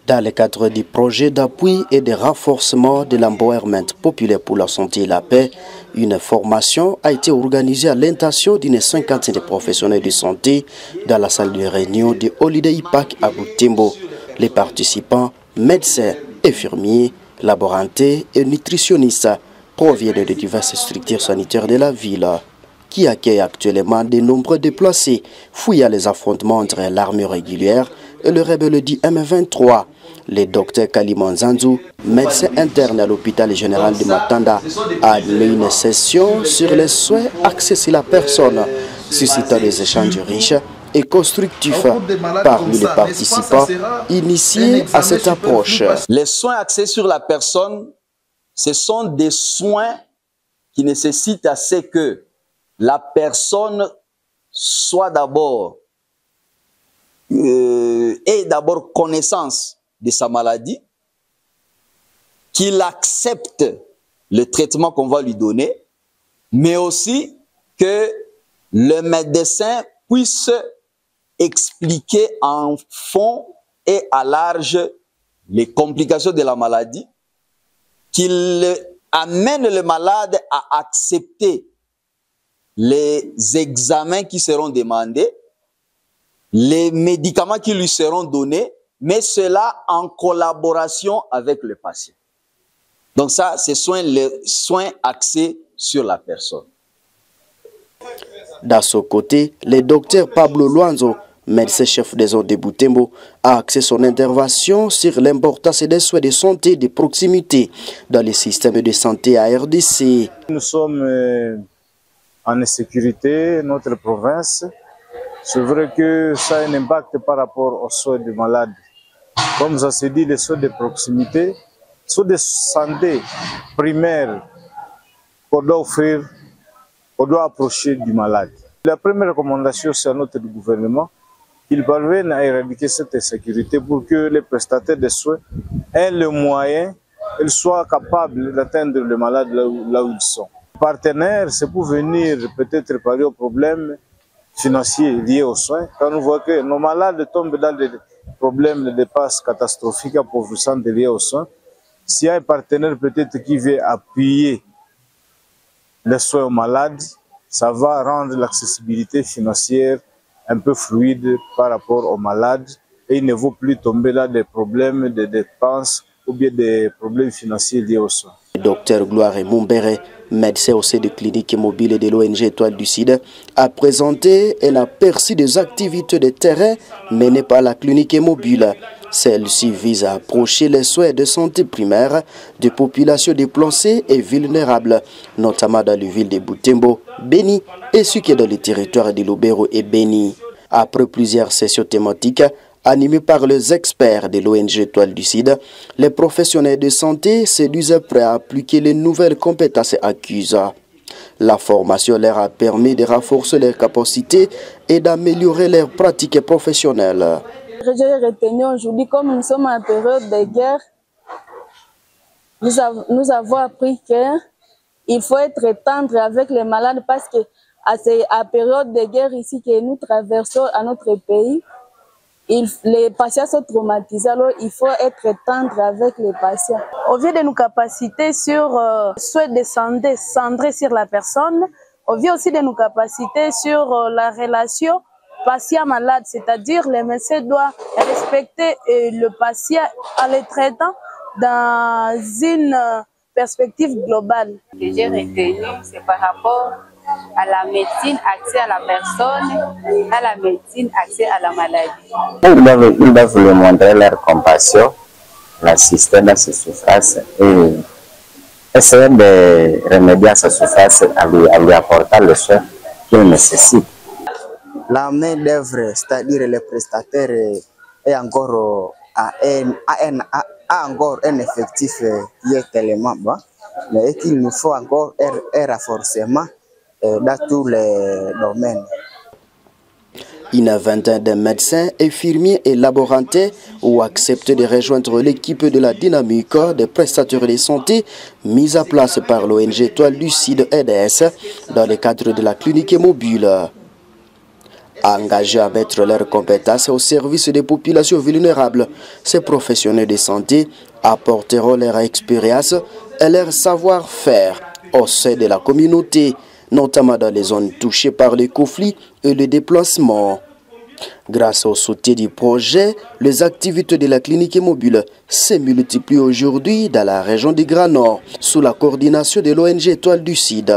Dans le cadre du projet d'appui et de renforcement de l'empowerment populaire pour la santé et la paix, une formation a été organisée à l'intention d'une cinquantaine de professionnels de santé dans la salle de réunion de Holiday Park à Butembo. Les participants, médecins, infirmiers, laborantés et nutritionnistes proviennent de diverses structures sanitaires de la ville, qui accueille actuellement de nombreux déplacés, fouillant les affrontements entre l'armée régulière et le rebelle du M23. Le docteur Kaliman Zanzou, médecin interne à l'hôpital général de Matanda, a animé une session sur les soins axés sur la personne, suscitant des échanges riches et constructifs parmi les participants initiés à cette approche. Les soins axés sur la personne, ce sont des soins qui nécessitent à ce que la personne soit d'abord ait d'abord connaissance de sa maladie, qu'il accepte le traitement qu'on va lui donner, mais aussi que le médecin puisse expliquer en fond et à large les complications de la maladie, qu'il amène le malade à accepter les examens qui seront demandés, les médicaments qui lui seront donnés, mais cela en collaboration avec le patient. Donc ça, ce sont les soins axés sur la personne. Dans ce côté, le docteur Pablo Luanzo, médecin-chef des zones de Butembo, a axé son intervention sur l'importance des soins de santé de proximité dans le système de santé à RDC. Nous sommes en insécurité, notre province. C'est vrai que ça a un impact par rapport aux soins des malades. Comme ça se dit, les soins de proximité, les soins de santé primaire qu'on doit offrir, on doit approcher du malade. La première recommandation, c'est à notre gouvernement qu'il parvienne à éradiquer cette insécurité pour que les prestataires de soins aient le moyen, ils soient capables d'atteindre les malades là où ils sont. Partenaires, c'est pour venir peut-être réparer aux problèmes financiers liés aux soins. Quand on voit que nos malades tombent dans des problèmes de dépenses catastrophiques, appauvrissants liés aux soins, s'il y a un partenaire peut-être qui veut appuyer les soins aux malades, ça va rendre l'accessibilité financière un peu fluide par rapport aux malades et il ne vaut plus tomber dans des problèmes de dépenses ou bien des problèmes financiers liés aux soins. Le docteur Gloire Mumbere, médecin au sein de clinique mobile de l'ONG Étoile du Sud, a présenté un aperçu des activités de terrain menées par la clinique mobile. Celle-ci vise à approcher les soins de santé primaire des populations déplacées et vulnérables, notamment dans les villes de Butembo, Beni et ce qui est dans les territoires de Lubero et Beni. Après plusieurs sessions thématiques, animés par les experts de l'ONG Étoile du Sud, les professionnels de santé se disent prêts à appliquer les nouvelles compétences acquises. La formation leur a permis de renforcer leurs capacités et d'améliorer leurs pratiques professionnelles. J'ai retenu aujourd'hui, comme nous sommes en période de guerre, nous avons appris qu'il faut être tendre avec les malades parce que à période de guerre ici que nous traversons à notre pays, les patients sont traumatisés, alors il faut être tendre avec les patients. Au lieu de nous capaciter sur soins de santé centrés sur la personne, au lieu aussi de nous capaciter sur la relation patient-malade, c'est-à-dire les médecins doivent respecter le patient en le traitant dans une perspective globale. Ce que j'ai retenu, c'est par rapport à la médecine axée à la personne, à la médecine axée à la maladie. Ils doivent lui montrer leur compassion, l'assister dans ses souffrances et essayer de remédier à sa souffrance en lui apportant le soin qu'il nécessite. La main d'œuvre, c'est-à-dire les prestataires, est encore a encore un effectif qui est tellement bas, mais qu'il nous faut encore un renforcement dans tous les domaines. Une vingtaine de médecins, infirmiers et laborantés ont accepté de rejoindre l'équipe de la dynamique des prestataires de santé mise en place par l'ONG Étoile du Sud EDS dans le cadre de la clinique mobile. engagés à mettre leurs compétences au service des populations vulnérables. Ces professionnels de santé apporteront leur expérience et leur savoir-faire au sein de la communauté, notamment dans les zones touchées par les conflits et le déplacement. Grâce au soutien du projet, les activités de la clinique mobile se multiplient aujourd'hui dans la région du Grand Nord, sous la coordination de l'ONG Étoile du Sud.